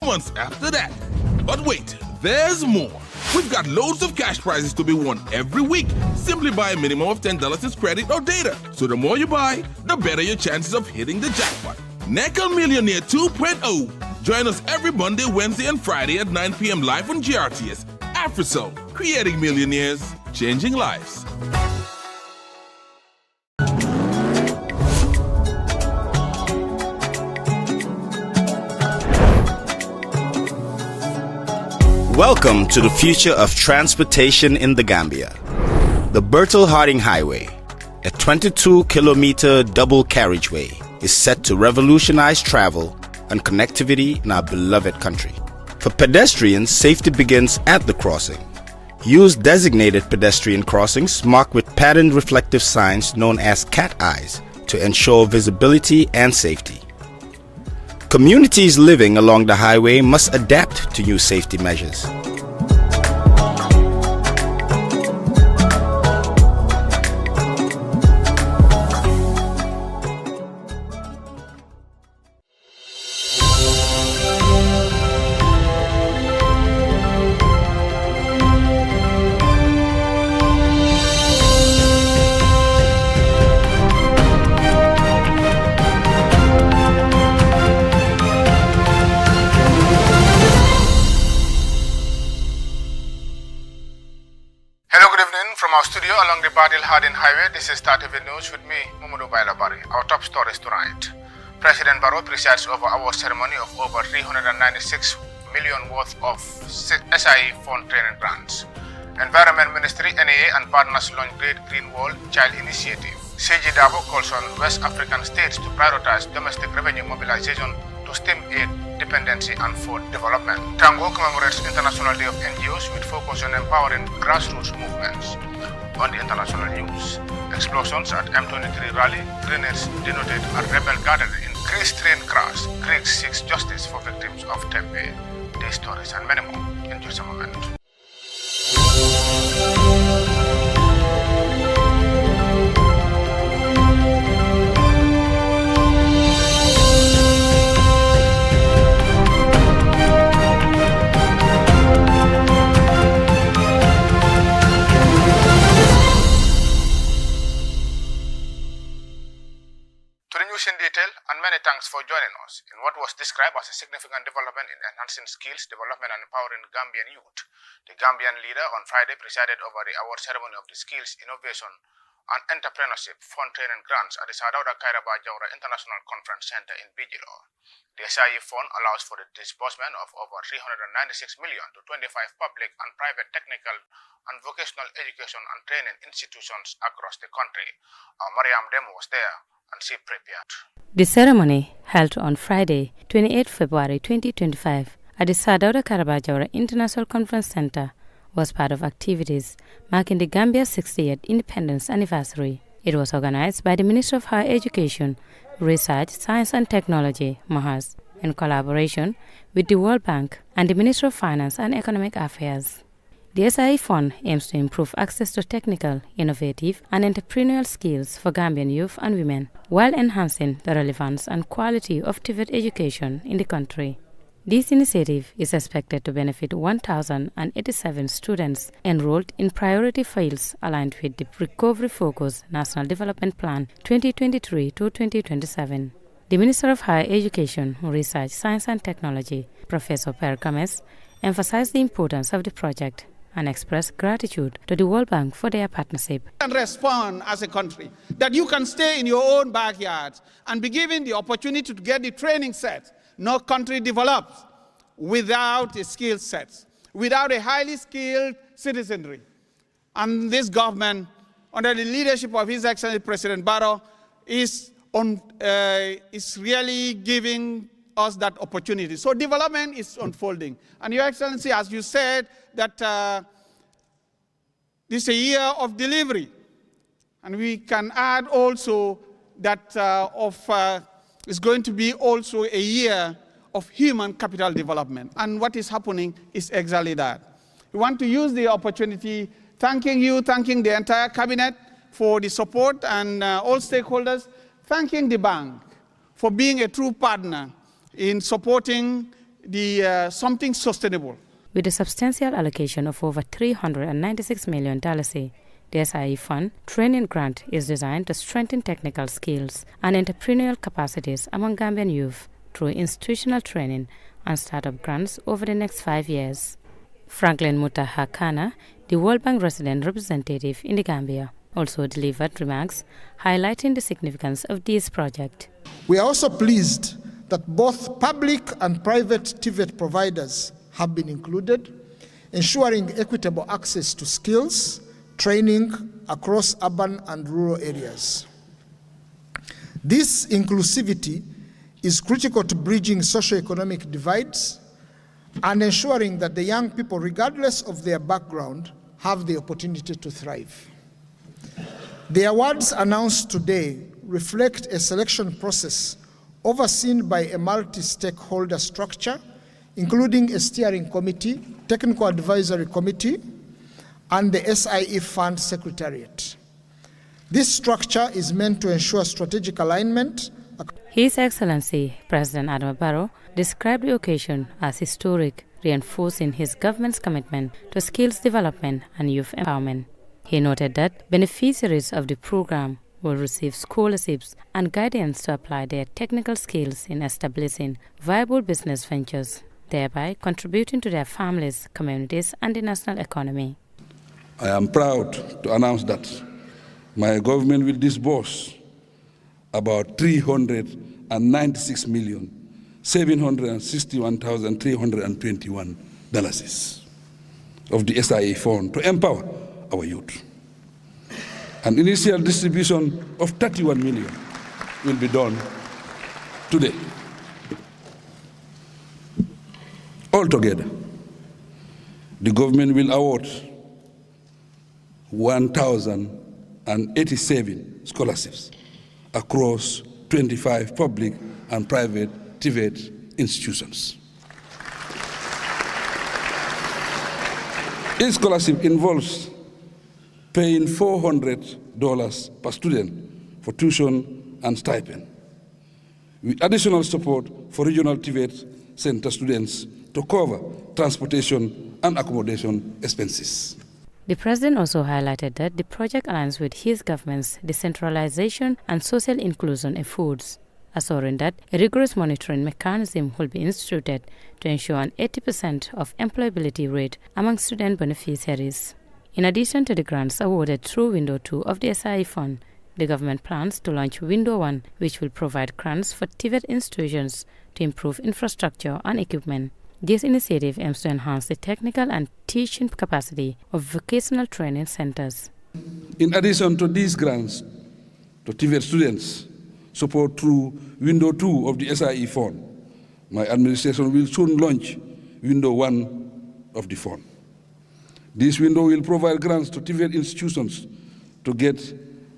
months after that. But wait, there's more. We've got loads of cash prizes to be won every week. Simply buy a minimum of $10 in credit or data. So the more you buy, the better your chances of hitting the jackpot. Nickel Millionaire 2.0. Join us every Monday, Wednesday, and Friday at 9 p.m. live on GRTS. AfriSoul, creating millionaires, changing lives. Welcome to the future of transportation in the Gambia. The Bertel Harding Highway, a 22-kilometer double carriageway, is set to revolutionize travel and connectivity in our beloved country. For pedestrians, safety begins at the crossing. Use designated pedestrian crossings marked with patterned reflective signs known as cat eyes to ensure visibility and safety. Communities living along the highway must adapt to new safety measures. From our studio along the Bertel Harding Highway, this is Startv News with me, Mamadou Bailabari. Our top stories tonight. President Barrow presides over our ceremony of over 396 million worth of SIE fund training grants. Environment Ministry, NAA and partners launch Great Green Wall Child Initiative. CG Dabo calls on West African states to prioritize domestic revenue mobilization to stem aid dependency and food development. Tango commemorates International Day of NGOs with focus on empowering grassroots movements. On the international news, explosions at M23 rally, grenades denoted a rebel gathered in Greece train crash. Greeks seeks justice for victims of Tempe. These stories and many more in just a moment. In detail, and many thanks for joining us in what was described as a significant development in enhancing skills development and empowering Gambian youth. The Gambian leader on Friday presided over the award ceremony of the Skills, Innovation and Entrepreneurship Fund Training Grants at the Sadauda Kairaba Jawara International Conference Center in Bijilo. The SIE Fund allows for the disbursement of over 396 million to 25 public and private technical and vocational education and training institutions across the country. Mariam Demo was there and she prepared. The ceremony, held on Friday, 28 February 2025 at the Sadauda Karabajawara International Conference Center, was part of activities marking the Gambia's 60th independence anniversary. It was organized by the Ministry of Higher Education, Research, Science and Technology, MAHAS, in collaboration with the World Bank and the Ministry of Finance and Economic Affairs. The SIE Fund aims to improve access to technical, innovative and entrepreneurial skills for Gambian youth and women, while enhancing the relevance and quality of TVET education in the country. This initiative is expected to benefit 1,087 students enrolled in priority fields aligned with the Recovery-Focused National Development Plan 2023-2027. The Minister of Higher Education, Research, Science and Technology, Professor Per Kames, emphasized the importance of the project and expressed gratitude to the World Bank for their partnership. And respond as a country, that you can stay in your own backyard and be given the opportunity to get the training set. No country develops without a skill set, without a highly skilled citizenry. And this government, under the leadership of His Excellency President Barrow, is really giving us that opportunity. So development is unfolding. And Your Excellency, as you said, that this is a year of delivery. And we can add also that it's going to be also a year of human capital development. And what is happening is exactly that. We want to use the opportunity, thanking you, thanking the entire cabinet for the support and all stakeholders, thanking the bank for being a true partner in supporting something sustainable. With a substantial allocation of over $396 million, the SIE Fund Training Grant is designed to strengthen technical skills and entrepreneurial capacities among Gambian youth through institutional training and startup grants over the next 5 years. Franklin Mutahakana, the World Bank resident representative in the Gambia, also delivered remarks highlighting the significance of this project. We are also pleased that both public and private TVET providers have been included, ensuring equitable access to skills, training across urban and rural areas. This inclusivity is critical to bridging socioeconomic divides and ensuring that the young people, regardless of their background, have the opportunity to thrive. The awards announced today reflect a selection process overseen by a multi-stakeholder structure, including a steering committee, technical advisory committee, and the SIE Fund Secretariat. This structure is meant to ensure strategic alignment. His Excellency President Adama Barrow described the occasion as historic, reinforcing his government's commitment to skills development and youth empowerment. He noted that beneficiaries of the program will receive scholarships and guidance to apply their technical skills in establishing viable business ventures, thereby contributing to their families, communities, and the national economy. I am proud to announce that my government will disburse about $396,761,321 of the SIE fund to empower our youth. An initial distribution of 31 million will be done today. Altogether, the government will award 1,087 scholarships across 25 public and private TVET institutions. Each scholarship involves paying $400 per student for tuition and stipend, with additional support for regional TVET center students to cover transportation and accommodation expenses. The President also highlighted that the project aligns with his government's decentralization and social inclusion efforts, assuring that a rigorous monitoring mechanism will be instituted to ensure an 80% of employability rate among student beneficiaries. In addition to the grants awarded through Window 2 of the SIE Fund, the government plans to launch Window 1, which will provide grants for TVET institutions to improve infrastructure and equipment. This initiative aims to enhance the technical and teaching capacity of vocational training centers. In addition to these grants to TVET students, support through Window 2 of the SIE Fund, my administration will soon launch Window 1 of the fund. This window will provide grants to TVET institutions to get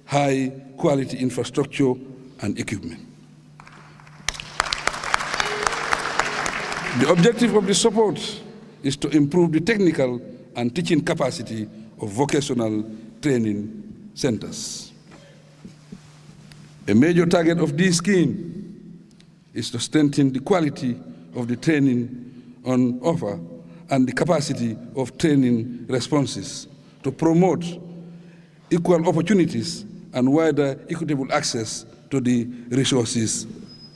high-quality infrastructure and equipment. The objective of the support is to improve the technical and teaching capacity of vocational training centers. A major target of this scheme is to strengthen the quality of the training on offer and the capacity of training responses to promote equal opportunities and wider equitable access to the resources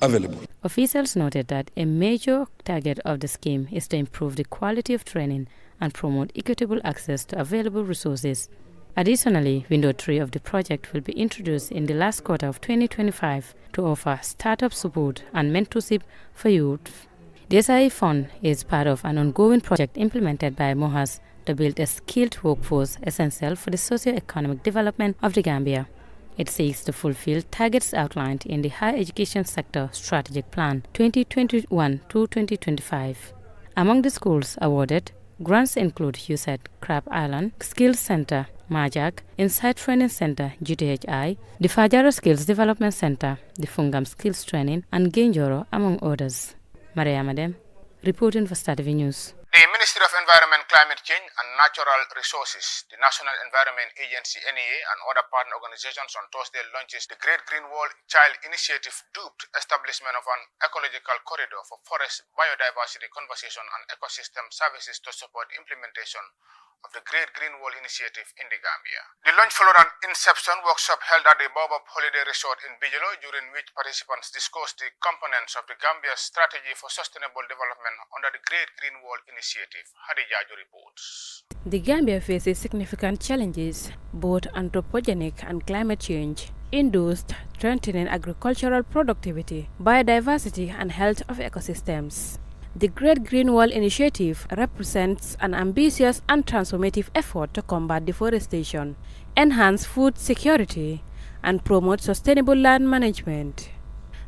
available. Officials noted that a major target of the scheme is to improve the quality of training and promote equitable access to available resources. Additionally, Window 3 of the project will be introduced in the last quarter of 2025 to offer startup support and mentorship for youth. The SIE Fund is part of an ongoing project implemented by MOHAS to build a skilled workforce essential for the socio-economic development of the Gambia. It seeks to fulfill targets outlined in the Higher Education Sector Strategic Plan 2021 to 2025. Among the schools awarded, grants include USET, Crab Island, Skills Center, Majak, Insight Training Center, GTHI, the Fajaro Skills Development Center, the Fungam Skills Training, and Genjoro, among others. Maria Madem, reporting for Startv News. The Minister Ministry of Environment, Climate Change and Natural Resources, the National Environment Agency NEA and other partner organizations on Thursday launches the Great Green Wall Child Initiative dubbed establishment of an ecological corridor for forest, biodiversity, conservation and ecosystem services to support implementation of the Great Green Wall Initiative in the Gambia. The launch followed an inception workshop held at the Baobab Holiday Resort in Bijelo, during which participants discussed the components of the Gambia's strategy for sustainable development under the Great Green Wall Initiative. Hadijaju reports. The Gambia faces significant challenges, both anthropogenic and climate change, induced strengthening agricultural productivity, biodiversity and health of ecosystems. The Great Green Wall Initiative represents an ambitious and transformative effort to combat deforestation, enhance food security, and promote sustainable land management.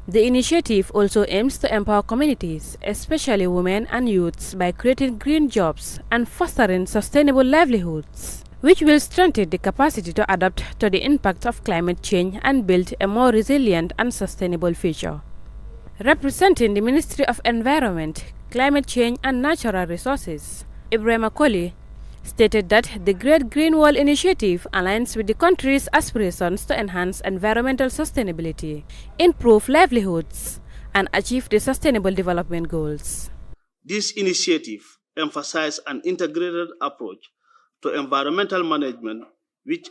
The initiative also aims to empower communities, especially women and youths, by creating green jobs and fostering sustainable livelihoods, which will strengthen the capacity to adapt to the impact of climate change and build a more resilient and sustainable future. Representing the Ministry of Environment, Climate Change and Natural Resources, Ibrahim Akoli stated that the Great Green Wall Initiative aligns with the country's aspirations to enhance environmental sustainability, improve livelihoods, and achieve the Sustainable Development Goals. This initiative emphasizes an integrated approach to environmental management which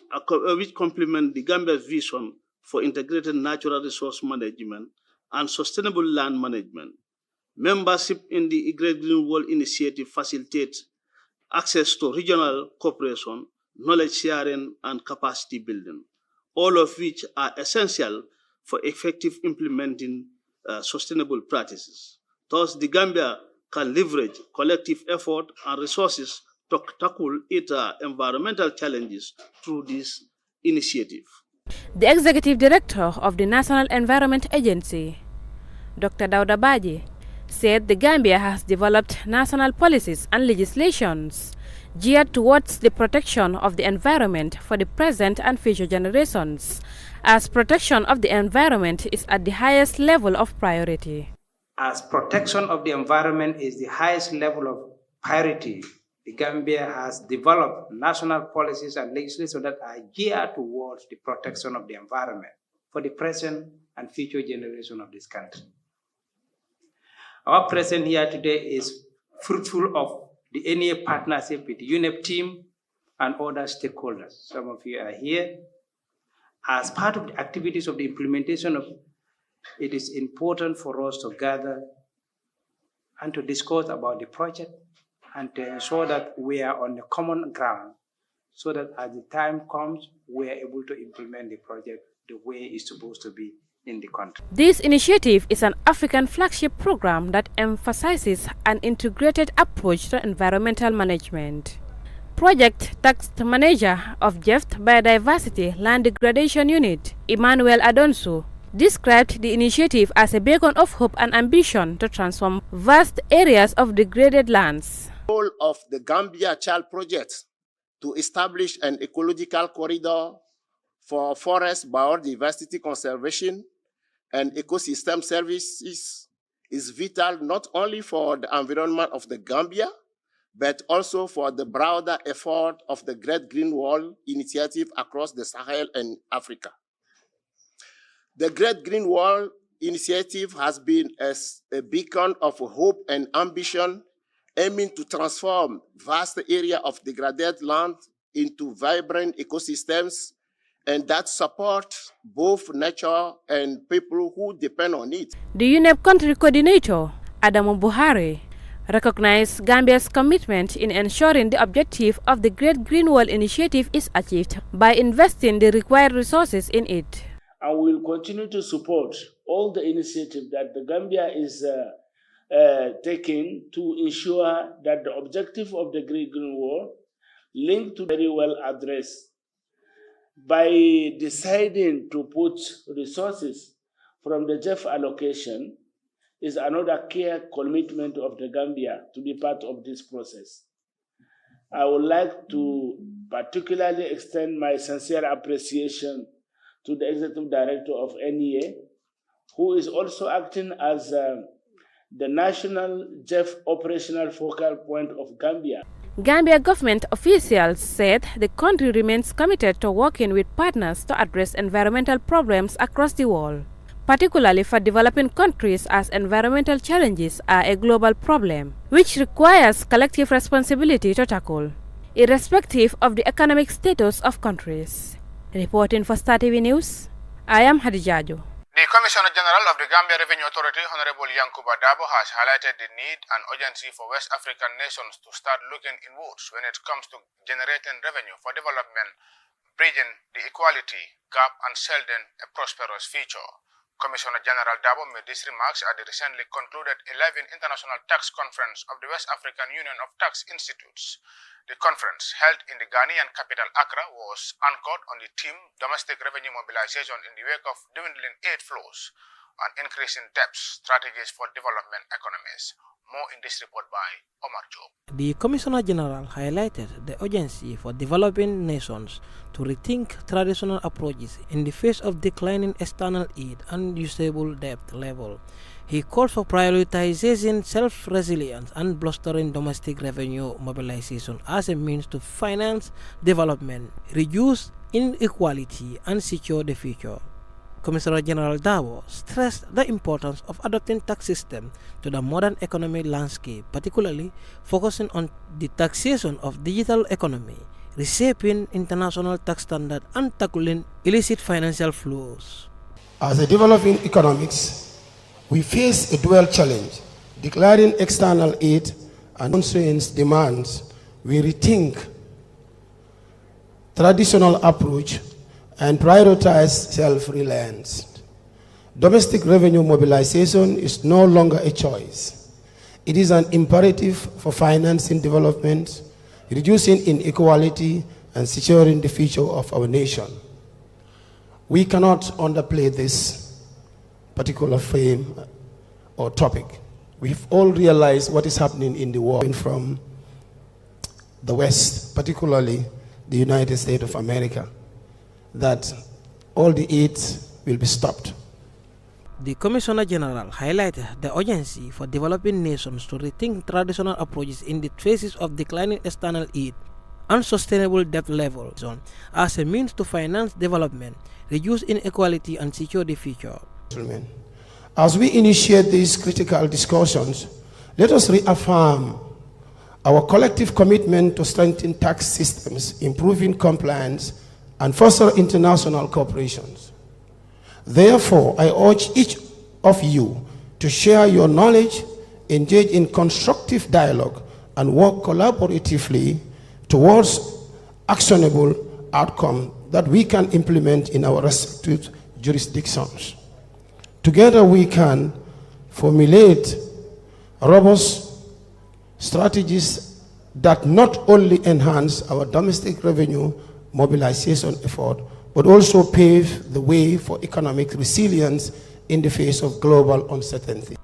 complements the Gambia's vision for integrated natural resource management and sustainable land management. Membership in the Great Green Wall Initiative facilitates access to regional cooperation, knowledge sharing, and capacity building, all of which are essential for effective implementing sustainable practices. Thus, the Gambia can leverage collective effort and resources to tackle its environmental challenges through this initiative. The Executive Director of the National Environment Agency, Dr. Dauda Baji, said the Gambia has developed national policies and legislations geared towards the protection of the environment for the present and future generations, as protection of the environment is at the highest level of priority. As protection of the environment is the highest level of priority, the Gambia has developed national policies and legislation that are geared towards the protection of the environment for the present and future generation of this country. Our presence here today is fruitful of the NEA partnership with the UNEP team and other stakeholders. Some of you are here. As part of the activities of the implementation of it is important for us to gather and to discuss about the project and to ensure that we are on the common ground so that as the time comes, we are able to implement the project the way it's supposed to be in the country. This initiative is an African flagship program that emphasizes an integrated approach to environmental management. Project Task Manager of JEFT Biodiversity Land Degradation Unit, Emmanuel Adonso, described the initiative as a beacon of hope and ambition to transform vast areas of degraded lands. The goal of the Gambia Child Project to establish an ecological corridor for forest biodiversity conservation and ecosystem services is vital not only for the environment of the Gambia, but also for the broader effort of the Great Green Wall Initiative across the Sahel and Africa. The Great Green Wall Initiative has been a beacon of hope and ambition, aiming to transform vast areas of degraded land into vibrant ecosystems and that support both nature and people who depend on it. The UNEP country coordinator, Adamu Buhari, recognized Gambia's commitment in ensuring the objective of the Great Green Wall Initiative is achieved by investing the required resources in it. And we will continue to support all the initiatives that the Gambia is taking to ensure that the objective of the Great Green Wall linked to very well addressed. By deciding to put resources from the JEF allocation is another clear commitment of the Gambia to be part of this process. I would like to particularly extend my sincere appreciation to the Executive Director of NEA, who is also acting as the national JEF operational focal point of Gambia. Gambia government officials said the country remains committed to working with partners to address environmental problems across the world, particularly for developing countries, as environmental challenges are a global problem, which requires collective responsibility to tackle, irrespective of the economic status of countries. Reporting for Startv News, I am Hadijajo. The Commissioner General of the Gambia Revenue Authority, Honorable Yankuba Dabo, has highlighted the need and urgency for West African nations to start looking inwards when it comes to generating revenue for development, bridging the equality gap and shielding a prosperous future. Commissioner General Dabo made these remarks at the recently concluded 11th International Tax Conference of the West African Union of Tax Institutes. The conference, held in the Ghanaian capital Accra, was anchored on the theme Domestic Revenue Mobilization in the wake of dwindling aid flows and increasing debts, strategies for development economies. More in this report by Omar Job. The Commissioner General highlighted the urgency for developing nations to rethink traditional approaches in the face of declining external aid and usable debt level. He called for prioritizing self-resilience and bolstering domestic revenue mobilization as a means to finance development, reduce inequality, and secure the future. Commissioner General Dabo stressed the importance of adapting tax system to the modern economic landscape, particularly focusing on the taxation of digital economy, reshaping international tax standards, and tackling illicit financial flows. As a developing economics, we face a dual challenge: declaring external aid and constraints demands. We rethink traditional approach and prioritize self-reliance. Domestic revenue mobilization is no longer a choice. It is an imperative for financing development, reducing inequality, and securing the future of our nation. We cannot underplay this particular frame or topic. We've all realized what is happening in the world from the West, particularly the United States of America, that all the aid will be stopped. The Commissioner General highlighted the urgency for developing nations to rethink traditional approaches in the faces of declining external aid and sustainable debt levels as a means to finance development, reduce inequality, and secure the future. As we initiate these critical discussions, let us reaffirm our collective commitment to strengthen tax systems, improving compliance, and foster international cooperations. Therefore, I urge each of you to share your knowledge, engage in constructive dialogue, and work collaboratively towards actionable outcomes that we can implement in our respective jurisdictions. Together we can formulate robust strategies that not only enhance our domestic revenue mobilization effort, but also pave the way for economic resilience in the face of global uncertainty.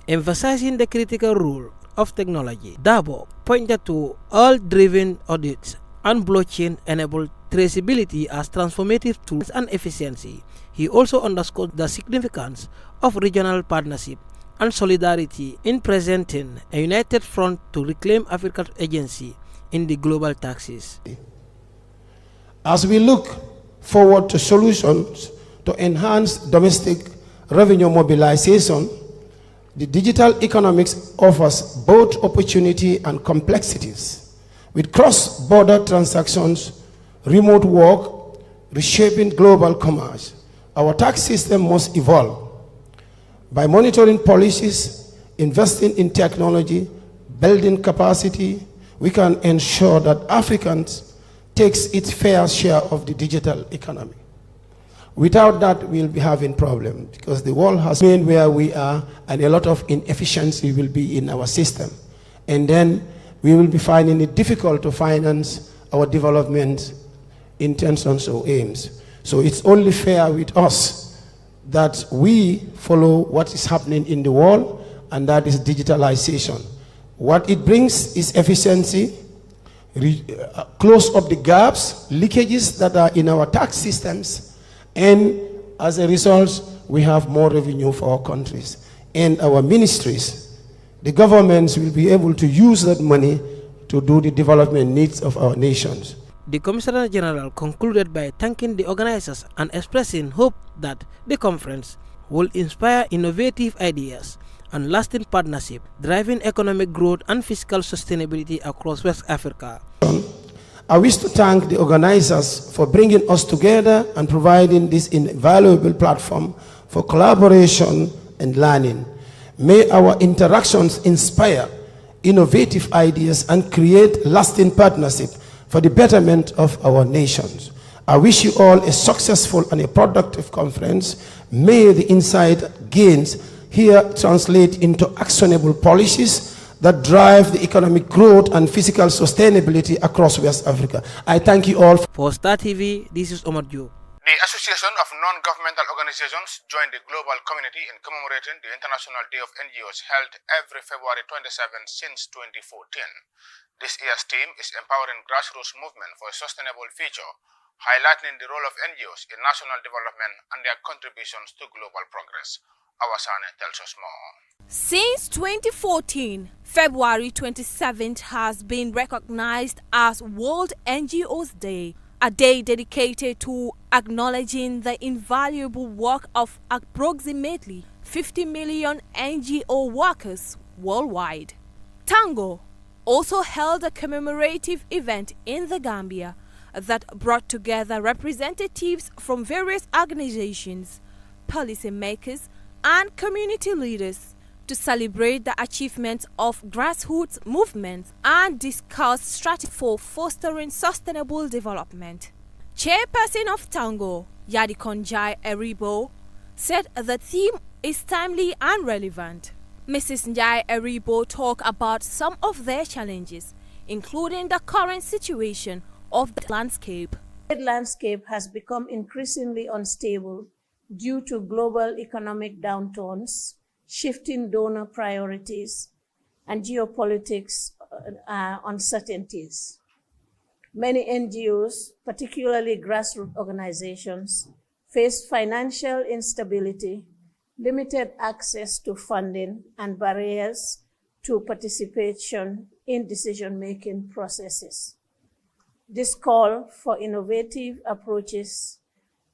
Emphasizing the critical role of technology, Dabo pointed to all-driven audits and blockchain-enabled traceability as transformative tools and efficiency. He also underscored the significance of regional partnership and solidarity in presenting a united front to reclaim Africa's agency in the global taxes. As we look forward to solutions to enhance domestic revenue mobilization, the digital economics offers both opportunity and complexities. With cross-border transactions, remote work, reshaping global commerce, our tax system must evolve. By monitoring policies, investing in technology, building capacity, we can ensure that Africans takes its fair share of the digital economy. Without that, we'll be having problems because the world has been where we are and a lot of inefficiency will be in our system. And then we will be finding it difficult to finance our development intentions or aims. So it's only fair with us that we follow what is happening in the world, and that is digitalization. What it brings is efficiency, close up the gaps, leakages that are in our tax systems, and as a result, we have more revenue for our countries. and our ministries, the governments will be able to use that money to do the development needs of our nations. The Commissioner General concluded by thanking the organizers and expressing hope that the conference will inspire innovative ideas and lasting partnership, driving economic growth and fiscal sustainability across West Africa. I wish to thank the organizers for bringing us together and providing this invaluable platform for collaboration and learning. May our interactions inspire innovative ideas and create lasting partnership for the betterment of our nations. I wish you all a successful and a productive conference. May the insight gains here translate into actionable policies that drive the economic growth and physical sustainability across West Africa. I thank you all. For Startv, this is Omar Joe. The Association of Non-Governmental Organizations joined the global community in commemorating the International Day of NGOs held every February 27 since 2014. This year's theme is Empowering Grassroots Movement for a Sustainable Future, highlighting the role of NGOs in national development and their contributions to global progress. Awasane tells us more. Since 2014, February 27th has been recognized as World NGOs Day, a day dedicated to acknowledging the invaluable work of approximately 50 million NGO workers worldwide. Tango also held a commemorative event in the Gambia that brought together representatives from various organizations, policymakers, and community leaders to celebrate the achievements of grassroots movements and discuss strategies for fostering sustainable development. Chairperson of Tango, Yadikonjai Eribo, said the theme is timely and relevant. Mrs. Njai Eribo talked about some of their challenges, including the current situation of the landscape. The landscape has become increasingly unstable due to global economic downturns, shifting donor priorities, and geopolitics uncertainties. Many NGOs, particularly grassroots organizations, face financial instability, limited access to funding, and barriers to participation in decision-making processes. This call for innovative approaches,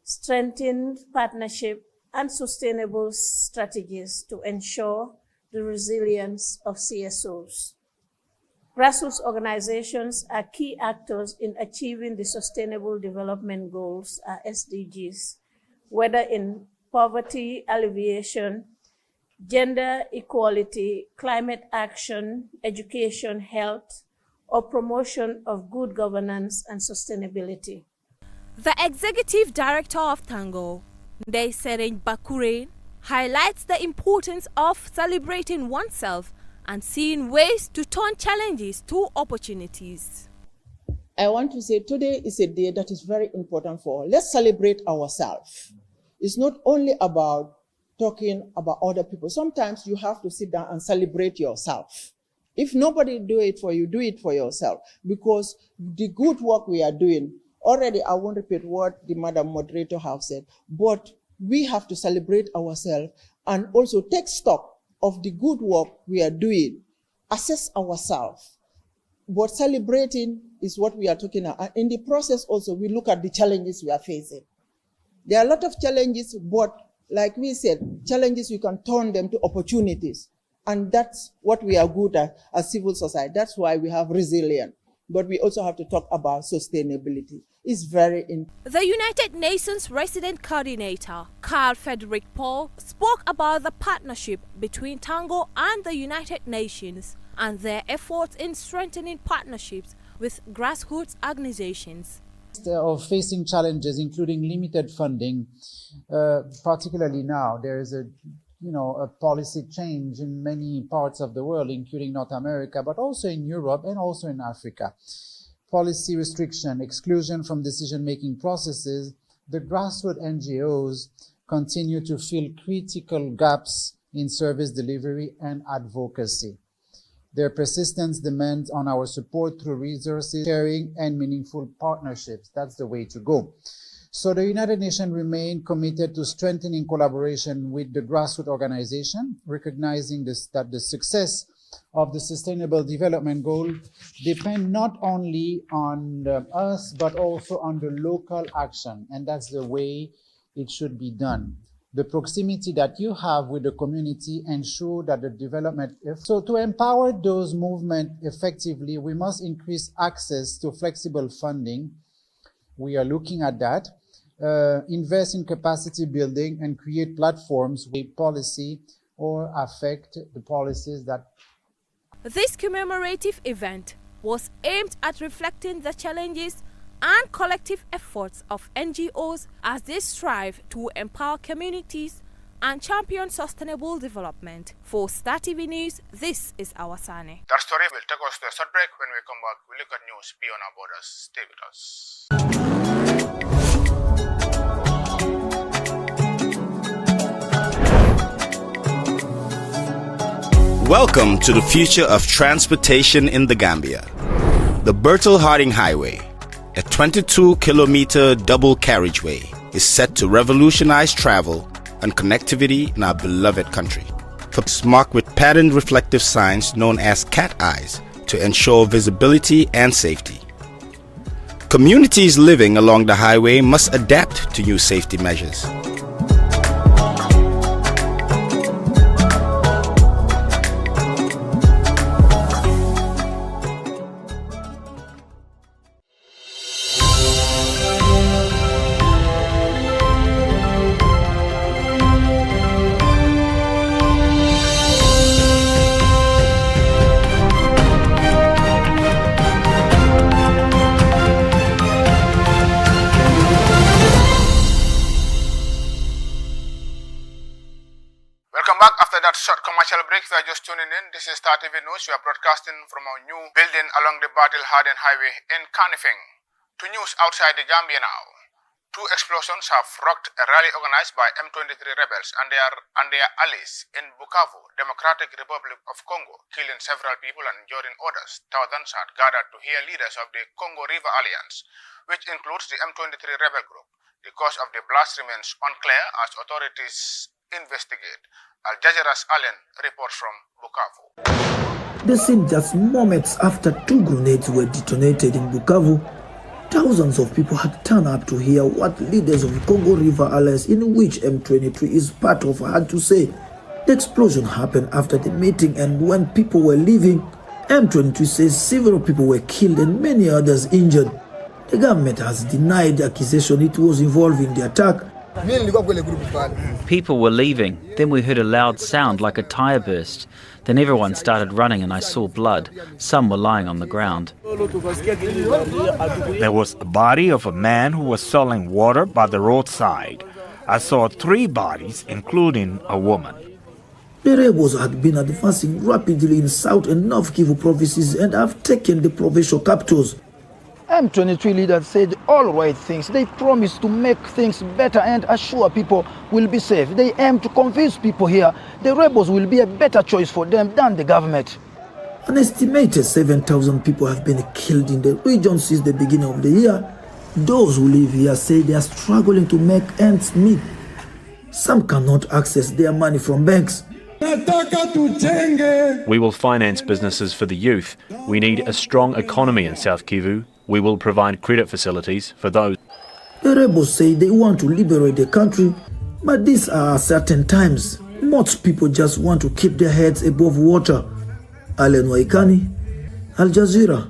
strengthened partnership, and sustainable strategies to ensure the resilience of CSOs. Grassroots organizations are key actors in achieving the Sustainable Development Goals, SDGs, whether in poverty alleviation, gender equality, climate action, education, health, or promotion of good governance and sustainability. The executive director of Tango, Ndeysereng Bakure, highlights the importance of celebrating oneself and seeing ways to turn challenges to opportunities. I want to say today is a day that is very important for us. Let's celebrate ourselves. It's not only about talking about other people. Sometimes you have to sit down and celebrate yourself. If nobody do it for you, do it for yourself. Because the good work we are doing, already I won't repeat what the Madam Moderator have said, but we have to celebrate ourselves and also take stock of the good work we are doing, assess ourselves. But celebrating is what we are talking about. And in the process also, we look at the challenges we are facing. There are a lot of challenges, but like we said, challenges, you can turn them to opportunities. And that's what we are good at as civil society. That's why we have resilience. But we also have to talk about sustainability. It's very important. The United Nations Resident Coordinator, Carl Frederick Paul, spoke about the partnership between Tango and the United Nations and their efforts in strengthening partnerships with grassroots organizations. Of facing challenges, including limited funding, particularly now, there is a policy change in many parts of the world, including North America, but also in Europe and also in Africa. Policy restriction, exclusion from decision-making processes, the grassroots NGOs continue to fill critical gaps in service delivery and advocacy. Their persistence demands on our support through resources, sharing, and meaningful partnerships. That's the way to go. So the United Nations remain committed to strengthening collaboration with the grassroots organization, recognizing that the success of the Sustainable Development Goal depend not only on us, but also on the local action. And that's the way it should be done. The proximity that you have with the community ensure that the development. So to empower those movements effectively, we must increase access to flexible funding. We are looking at that. Invest in capacity building and create platforms with policy or affect the policies that. This commemorative event was aimed at reflecting the challenges and collective efforts of NGOs as they strive to empower communities and champion sustainable development. For Startv News, this is Awasane. That story will take us to a short break. When we come back, we'll look at news beyond our borders. Stay with us. Welcome to the future of transportation in the Gambia. The Bertel Harding Highway, a 22-kilometer double carriageway, is set to revolutionize travel and connectivity in our beloved country. It's marked with patterned reflective signs known as cat eyes to ensure visibility and safety. Communities living along the highway must adapt to new safety measures. Short commercial break. If you are just tuning in, this is Startv News. We are broadcasting from our new building along the Bertel Harding Highway in Kanifing. To news outside the Gambia now. 2 explosions have rocked a rally organized by M23 rebels and their allies in Bukavu, Democratic Republic of Congo, killing several people and injuring others. Thousands had gathered to hear leaders of the Congo River Alliance, which includes the M23 rebel group. The cause of the blast remains unclear as authorities investigate. Al Jazeera's Allen reports from Bukavu. The scene just moments after 2 grenades were detonated in Bukavu. Thousands of people had turned up to hear what leaders of Congo River Alliance, in which M23 is part of, had to say. The explosion happened after the meeting, and when people were leaving, M23 says several people were killed and many others injured. The government has denied the accusation it was involved in the attack. People were leaving. Then we heard a loud sound like a tyre burst. Then everyone started running and I saw blood. Some were lying on the ground. There was a body of a man who was selling water by the roadside. I saw 3 bodies, including a woman. The rebels had been advancing rapidly in South and North Kivu provinces and have taken the provincial capitals. M23 leaders said all right things. They promised to make things better and assure people will be safe. They aim to convince people here the rebels will be a better choice for them than the government. An estimated 7,000 people have been killed in the region since the beginning of the year. Those who live here say they are struggling to make ends meet. Some cannot access their money from banks. We will finance businesses for the youth. We need a strong economy in South Kivu. We will provide credit facilities for those. The rebels say they want to liberate the country, but these are certain times. Most people just want to keep their heads above water. Allen Waikani, Al Jazeera,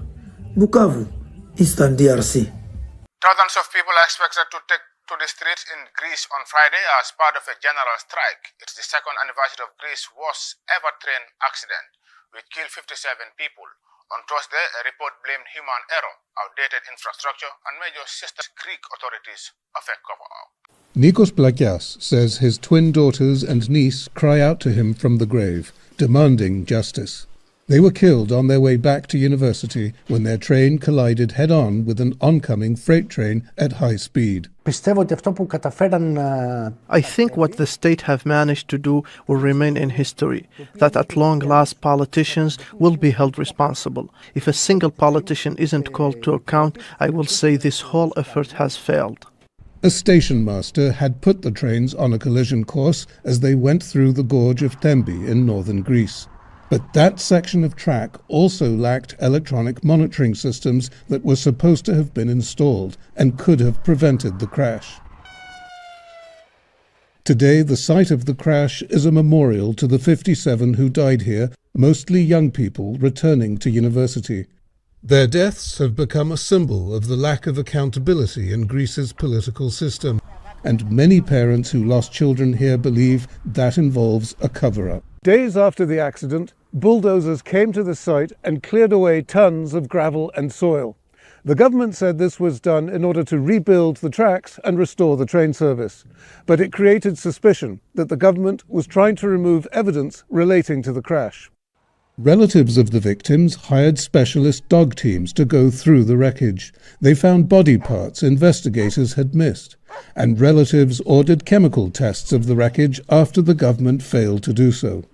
Bukavu, Eastern DRC. Thousands of people are expected to take to the streets in Greece on Friday as part of a general strike. It's the 2nd anniversary of Greece's worst ever train accident, which killed 57 people. On Thursday, a report blamed human error, outdated infrastructure, and major sister Greek authorities of a cover-up. Nikos Plakias says his twin daughters and niece cry out to him from the grave, demanding justice. They were killed on their way back to university when their train collided head-on with an oncoming freight train at high speed. I think what the state have managed to do will remain in history, that at long last politicians will be held responsible. If a single politician isn't called to account, I will say this whole effort has failed. A station master had put the trains on a collision course as they went through the gorge of Tembi in northern Greece. But that section of track also lacked electronic monitoring systems that were supposed to have been installed and could have prevented the crash. Today, the site of the crash is a memorial to the 57 who died here, mostly young people returning to university. Their deaths have become a symbol of the lack of accountability in Greece's political system, and many parents who lost children here believe that involves a cover-up. Days after the accident, bulldozers came to the site and cleared away tons of gravel and soil. The government said this was done in order to rebuild the tracks and restore the train service, but it created suspicion that the government was trying to remove evidence relating to the crash. Relatives of the victims hired specialist dog teams to go through the wreckage. They found body parts investigators had missed, and relatives ordered chemical tests of the wreckage after the government failed to do so.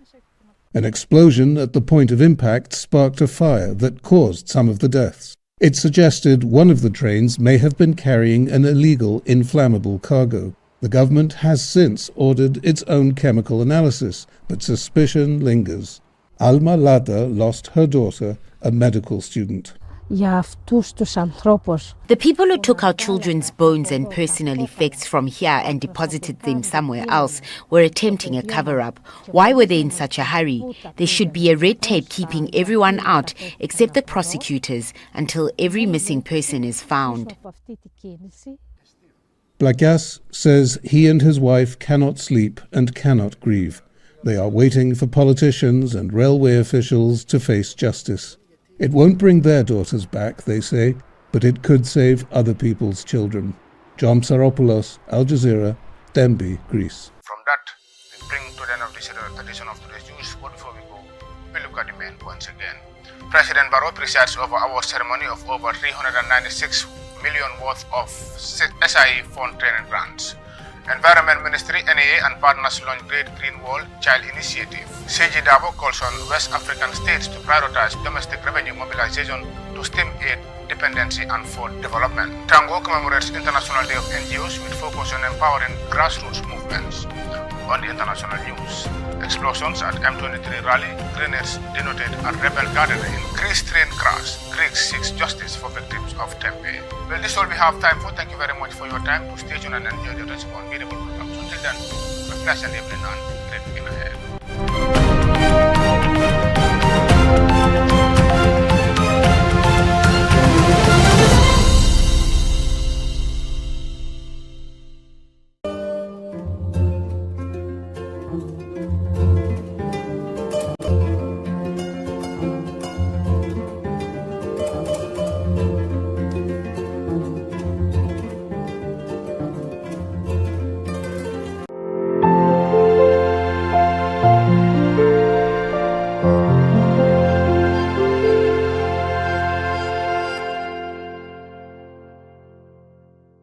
An explosion at the point of impact sparked a fire that caused some of the deaths. It suggested one of the trains may have been carrying an illegal inflammable cargo. The government has since ordered its own chemical analysis, but suspicion lingers. Alma Lada lost her daughter, a medical student. The people who took our children's bones and personal effects from here and deposited them somewhere else were attempting a cover-up. Why were they in such a hurry? There should be a red tape keeping everyone out except the prosecutors until every missing person is found. Blagas says he and his wife cannot sleep and cannot grieve. They are waiting for politicians and railway officials to face justice. It won't bring their daughters back, they say, but it could save other people's children. John Saropoulos, Al Jazeera, Tembi, Greece. From that, we bring to the end of this edition of today's news. But before we go, we look at the main points again. President Barrow presides over our ceremony of over 396 million worth of SIE fund training grants. Environment Ministry, NEA and partners launch Great Green Wall Child Initiative. CG Dabo calls on West African states to prioritize domestic revenue mobilization to stem aid, dependency and food development. Tango commemorates International Day of NGOs with focus on empowering grassroots movements. On the international news, explosions at M23 rally, grenades denoted a rebel gathering in Greece train crash. Greeks seeks justice for victims of Tempe. Well, this is all we have time for. Thank you very much for your time. To stay tuned and enjoy the rest of our videable programs. Until then, a pleasant evening and great weekend ahead.